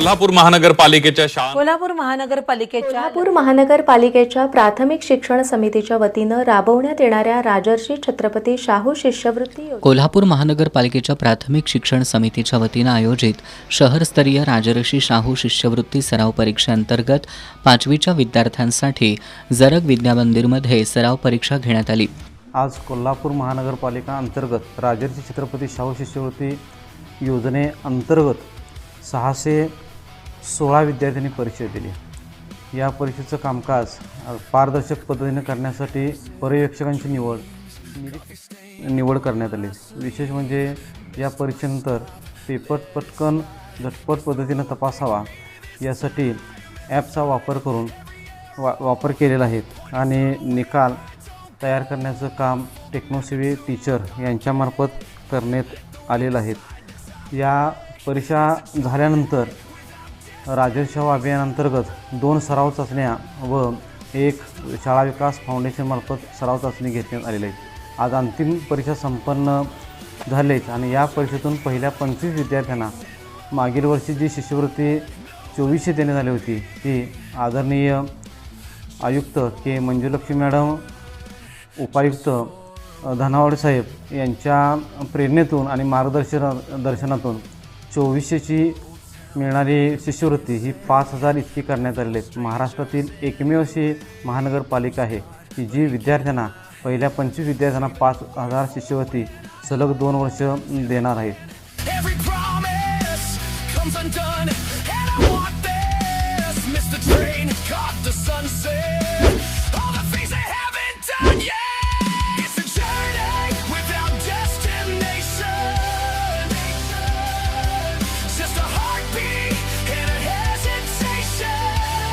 कोल्हापूर महानगरपालिकेच्या प्राथमिक शिक्षण समितीच्या वतीनं राबवण्यात येणाऱ्या राजर्षी छत्रपती शाहू शिष्यवृत्ती कोल्हापूर महानगरपालिकेच्या प्राथमिक शिक्षण समितीच्या वतीनं आयोजित शहरस्तरीय राजर्षी शाहू शिष्यवृत्ती सराव परीक्षेअंतर्गत 5वीच्या विद्यार्थ्यांसाठी जरग विद्यामंदिरमध्ये सराव परीक्षा घेण्यात आली। आज कोल्हापूर महानगरपालिका अंतर्गत राजर्षी छत्रपती शाहू शिष्यवृत्ती योजनेअंतर्गत 616 विद्यार्थ्यांनी परीक्षा दिली। या परीक्षेचं कामकाज पारदर्शक पद्धतीने करण्यासाठी पर्यवेक्षकांची निवड करण्यात आली। विशेष म्हणजे या परीक्षेनंतर पेपर पटकन झटपट पद्धतीने तपासावा यासाठी ॲपचा वापर केलेला आहे आणि निकाल तयार करण्याचं काम टेक्नोसेवी टीचर यांच्यामार्फत करण्यात आलेलं आहे। या परीक्षा झाल्यानंतर राजर्षी शाहू अभियानांतर्गत 2 सराव चाचण्या व 1 शाळा विकास फाउंडेशनमार्फत सराव चाचणी घेण्यात आलेली आहे। आज अंतिम परीक्षा संपन्न झालीच आणि या परीक्षेतून पहिल्या 25 विद्यार्थ्यांना मागील वर्षी जी शिष्यवृत्ती 2400 देण्यात आली होती ती आदरणीय आयुक्त के मंजुलक्ष्मी मॅडम, उपायुक्त धनावडे साहेब यांच्या प्रेरणेतून आणि मार्गदर्शनातून 2400ची मिळणारी शिष्यवृत्ती ही 5000 इतकी करण्यात आलेली आहे। महाराष्ट्रातील एकमेव अशी महानगरपालिका आहे की जी विद्यार्थ्यांना पहिल्या 25 विद्यार्थ्यांना 5000 शिष्यवृत्ती सलग 2 वर्ष देणार आहे। Mr. Train caught the sunset.